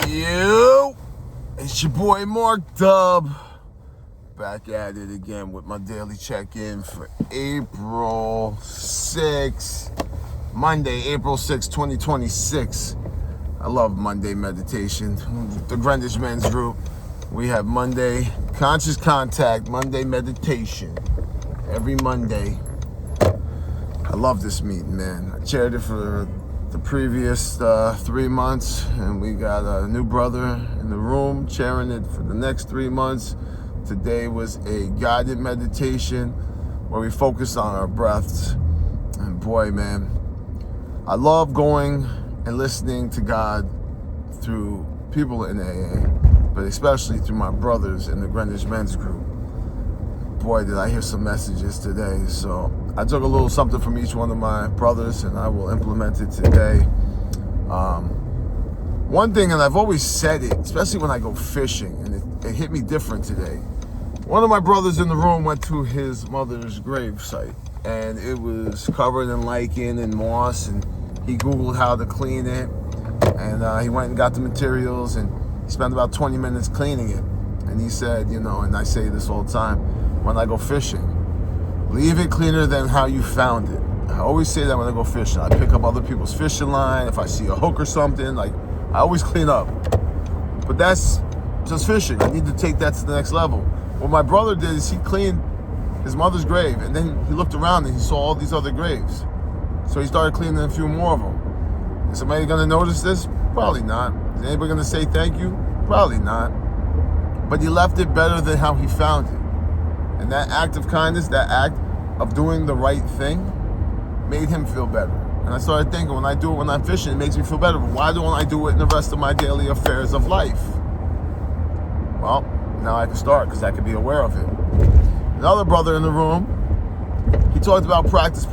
Yo, it's your boy Mark Dub, back at it again with my daily check-in for April 6, Monday, April 6, 2026. I love Monday meditation. The Greenwich Men's Group, we have Monday Conscious Contact, Monday meditation, every Monday. I love this meeting, man. I chaired it for the previous 3 months, and we got a new brother in the room chairing it for the next 3 months. Today was a guided meditation where we focused on our breaths. And boy, man, I love going and listening to God through people in AA, but especially through my brothers in the Greenwich Men's Group. Boy, did I hear some messages today. So I took a little something from each one of my brothers, and I will implement it today. One thing, and I've always said it, especially when I go fishing, and it hit me different today. One of my brothers in the room went to his mother's grave site, and it was covered in lichen and moss, and he Googled how to clean it, and he went and got the materials, and he spent about 20 minutes cleaning it. And he said, you know, and I say this all the time, when I go fishing, leave it cleaner than how you found it. I always say that when I go fishing. I pick up other people's fishing line. If I see a hook or something, like, I always clean up. But that's just fishing. I need to take that to the next level. What my brother did is he cleaned his mother's grave, and then he looked around and he saw all these other graves. So he started cleaning a few more of them. Is somebody gonna notice this? Probably not. Is anybody gonna say thank you? Probably not. But he left it better than how he found it. And that act of kindness, that act of doing the right thing, made him feel better. And I started thinking, when I do it when I'm fishing, it makes me feel better. But why don't I do it in the rest of my daily affairs of life? Well, now I can start, because I can be aware of it. Another brother in the room, he talked about practice.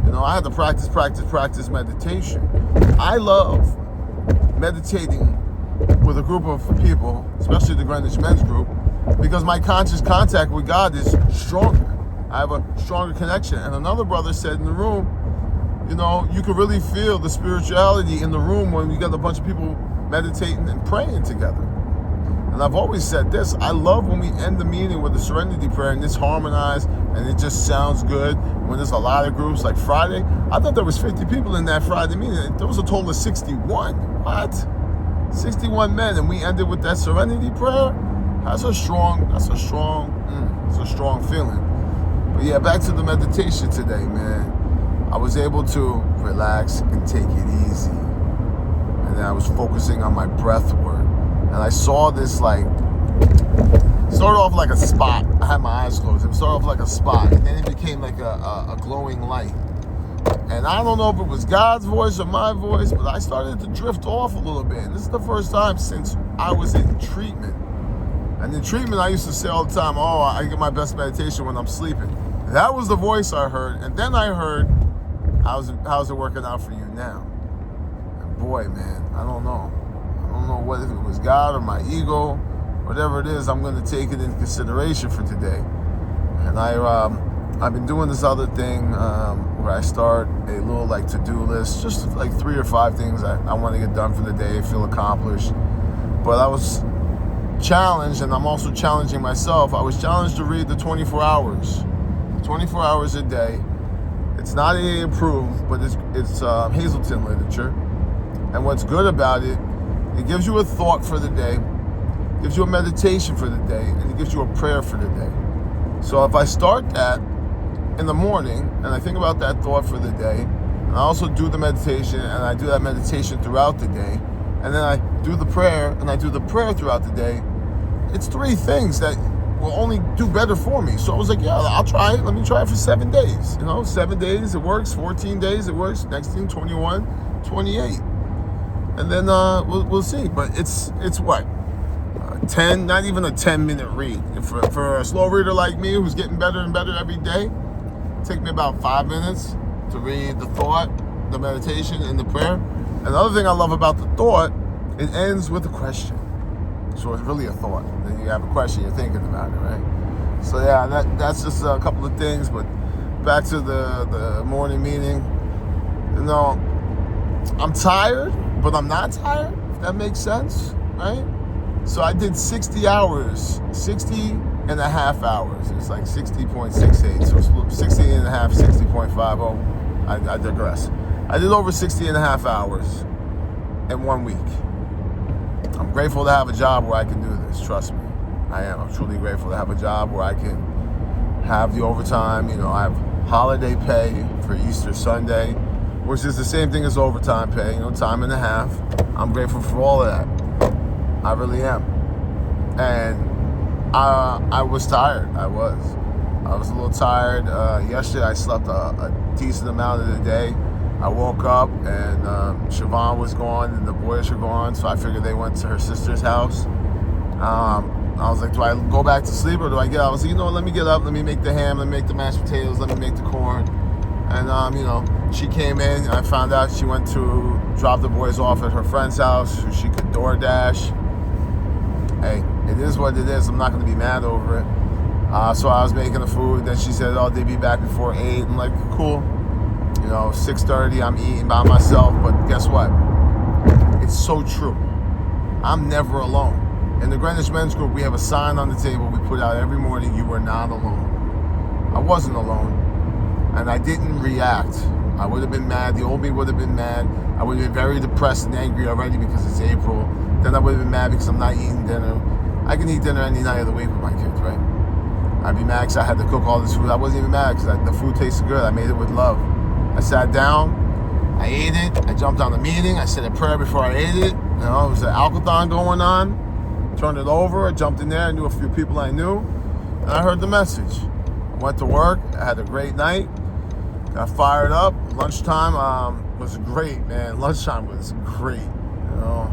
You know, I had to practice meditation. I love meditating with a group of people, especially the Greenwich Men's Group, because my conscious contact with God is stronger. I have a stronger connection. And another brother said in the room, you know, you can really feel the spirituality in the room when you got a bunch of people meditating and praying together. And I've always said this, I love when we end the meeting with a serenity prayer and it's harmonized and it just sounds good. When there's a lot of groups, like Friday, I thought there was 50 people in that Friday meeting. There was a total of 61. What? 61 men, and we ended with that serenity prayer. That's a strong feeling. But yeah, back to the meditation today, man. I was able to relax and take it easy. And then I was focusing on my breath work. And I saw this, like, started off like a spot. I had my eyes closed. It started off like a spot, and then it became like a glowing light. And I don't know if it was God's voice or my voice, but I started to drift off a little bit. And this is the first time since I was in treatment. And in treatment, I used to say all the time, oh, I get my best meditation when I'm sleeping. That was the voice I heard. And then I heard, how's it working out for you now? And boy, man, I don't know. I don't know whether it was God or my ego, whatever it is, I'm going to take it into consideration for today. And I've been doing this other thing where I start a little like to-do list, just like 3 or 5 things I want to get done for the day, feel accomplished. But I was challenged, and I'm also challenging myself. I was challenged to read the 24 hours. 24 hours a day. It's not AA approved, but it's Hazelden literature. And what's good about it, it gives you a thought for the day, gives you a meditation for the day, and it gives you a prayer for the day. So if I start that in the morning, and I think about that thought for the day, and I also do the meditation, and I do that meditation throughout the day, and then I do the prayer, and I do the prayer throughout the day, it's 3 things that will only do better for me. So I was like, yeah, I'll try it. Let me try it for 7 days. You know, 7 days, it works. 14 days, it works. Next thing, 21, 28. And then we'll see. But it's what? 10, not even a 10-minute read. For a slow reader like me who's getting better and better every day, it takes me about 5 minutes to read the thought, the meditation, and the prayer. Another thing I love about the thought, it ends with a question. So it's really a thought. Then you have a question, you're thinking about it, right? So yeah, that's just a couple of things. But back to the morning meeting. You know, I'm tired, but I'm not tired. That makes sense, right? So I did 60 hours, 60 and a half hours. It's like 60.68. So it's 60 and a half, 60.50. I digress. I did over 60 and a half hours in 1 week. I'm grateful to have a job where I can do this. Trust me. I am. I'm truly grateful to have a job where I can have the overtime. You know, I have holiday pay for Easter Sunday, which is the same thing as overtime pay, you know, time and a half. I'm grateful for all of that. I really am. And I was tired. I was a little tired. Yesterday I slept a decent amount of the day. I woke up and Siobhan was gone and the boys were gone, so I figured they went to her sister's house. I was like, do I go back to sleep or do I get up? I was like, you know what, let me get up, let me make the ham, let me make the mashed potatoes, let me make the corn. And, you know, she came in and I found out she went to drop the boys off at her friend's house so she could DoorDash. Hey, it is what it is. I'm not going to be mad over it. So I was making the food. Then she said, oh, they'd be back before 8. I'm like, cool. You know, 6:30, I'm eating by myself. But guess what? It's so true. I'm never alone. In the Greenwich Men's Group, we have a sign on the table we put out every morning, you are not alone. I wasn't alone. And I didn't react. I would have been mad. The old me would have been mad. I would have been very depressed and angry already because it's April. Then I would have been mad because I'm not eating dinner. I can eat dinner any night of the week with my kids, right? I'd be mad because I had to cook all this food. I wasn't even mad because the food tasted good. I made it with love. I sat down. I ate it. I jumped on the meeting. I said a prayer before I ate it. You know, it was an alcothon going on. Turned it over. I jumped in there. I knew a few people I knew. And I heard the message. I went to work. I had a great night. Got fired up. Lunchtime was great, man. Lunchtime was great. You know,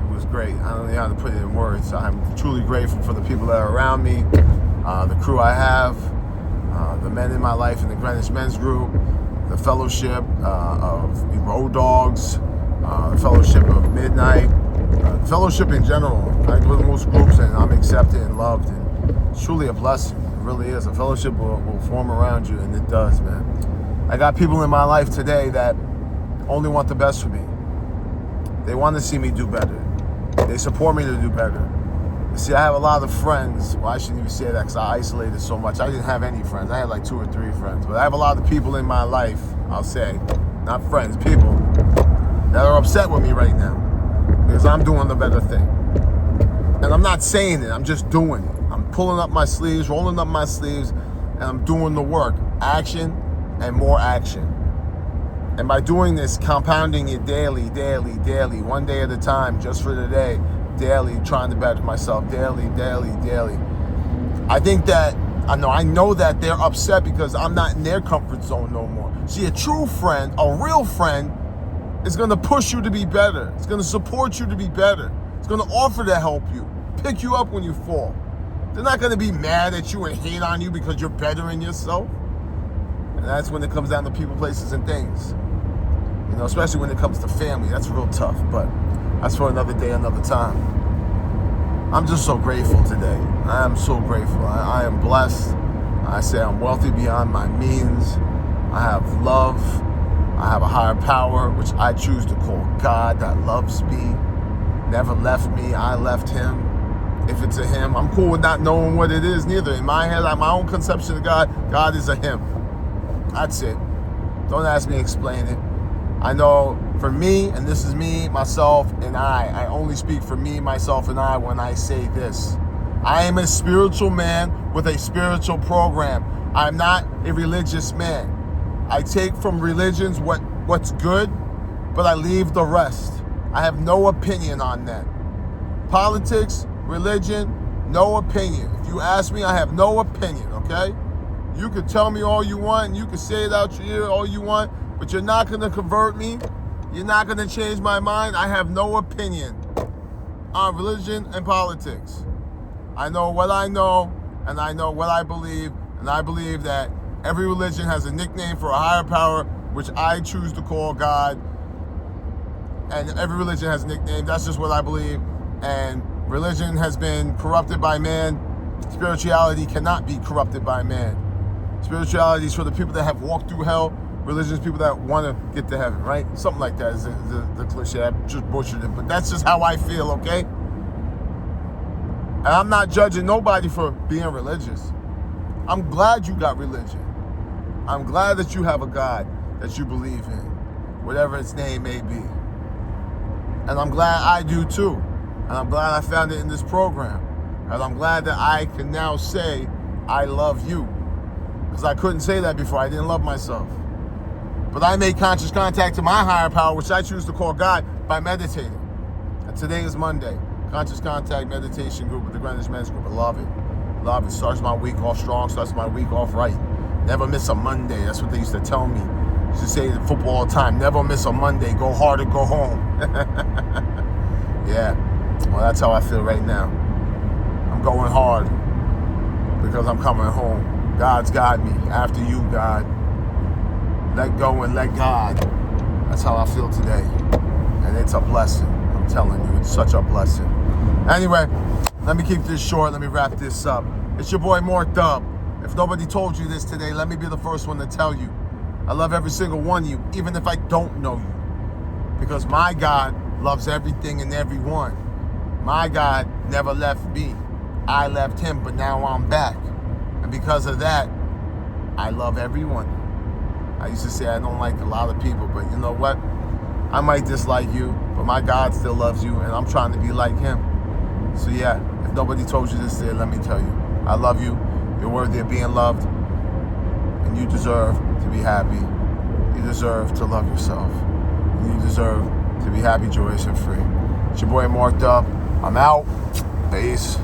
it was great. I don't know how to put it in words. I'm truly grateful for the people that are around me, the crew I have, the men in my life in the Greenwich Men's Group, the fellowship of Road Dogs, the fellowship of Midnight, fellowship in general. I go to most groups and I'm accepted and loved, and it's truly a blessing. It really is. A fellowship will form around you, and it does, man. I got people in my life today that only want the best for me. They want to see me do better. They support me to do better. You see, I have a lot of friends. Well, I shouldn't even say that because I isolated so much. I didn't have any friends. I had like 2 or 3 friends. But I have a lot of people in my life, I'll say, not friends, people, that are upset with me right now because I'm doing the better thing. And I'm not saying it. I'm just doing it. I'm pulling up my sleeves, rolling up my sleeves, and I'm doing the work. Action and more action. And by doing this, compounding it daily, one day at a time, just for today, daily, trying to better myself, daily. I think that, I know that they're upset because I'm not in their comfort zone no more. See, a true friend, a real friend, is going to push you to be better. It's going to support you to be better. It's going to offer to help you, pick you up when you fall. They're not going to be mad at you and hate on you because you're bettering yourself. And that's when it comes down to people, places, and things. You know, especially when it comes to family. That's real tough, but that's for another day, another time. I'm just so grateful today. I am so grateful. I am blessed. I say I'm wealthy beyond my means. I have love. I have a higher power, which I choose to call God, that loves me, never left me. I left him. If it's a him, I'm cool with not knowing what it is neither. In my head, my own conception of God, God is a him. That's it. Don't ask me to explain it. I know for me, and this is me, myself, and I only speak for me, myself, and I when I say this. I am a spiritual man with a spiritual program. I'm not a religious man. I take from religions what's good, but I leave the rest. I have no opinion on that. Politics, religion, no opinion. If you ask me, I have no opinion, okay? You can tell me all you want, and you can say it out your ear all you want, but you're not going to convert me. You're not going to change my mind. I have no opinion on religion and politics. I know what I know, and I know what I believe, and I believe that every religion has a nickname for a higher power, which I choose to call God. And every religion has a nickname. That's just what I believe. And religion has been corrupted by man. Spirituality cannot be corrupted by man. Spirituality is for the people that have walked through hell, Religion is people that want to get to heaven, right? Something like that is the cliche. I just butchered it, but that's just how I feel, okay? And I'm not judging nobody for being religious. I'm glad you got religion. I'm glad that you have a God that you believe in, whatever its name may be. And I'm glad I do too. And I'm glad I found it in this program. And I'm glad that I can now say, I love you. Because I couldn't say that before. I didn't love myself. But I made conscious contact to my higher power, which I choose to call God, by meditating. And today is Monday. Conscious Contact Meditation Group with the Greenwich Men's Group. I love it. Love it. Starts my week off strong. Starts my week off right. Never miss a Monday. That's what they used to tell me. Used to say in football all the time. Never miss a Monday. Go hard or go home. Yeah. Well, that's how I feel right now. I'm going hard because I'm coming home. God's got me. After you, God. Let go and let God. That's how I feel today. And it's a blessing. I'm telling you, it's such a blessing. Anyway, let me keep this short. Let me wrap this up. It's your boy, Mark Dub. If nobody told you this today, let me be the first one to tell you. I love every single one of you, even if I don't know you. Because my God loves everything and everyone. My God never left me. I left him, but now I'm back. And because of that, I love everyone. I used to say I don't like a lot of people, but you know what? I might dislike you, but my God still loves you, and I'm trying to be like him. So yeah, if nobody told you this today, let me tell you. I love you. You're worthy of being loved, and you deserve to be happy. You deserve to love yourself. And you deserve to be happy, joyous, and free. It's your boy, Mark Dub. I'm out. Peace.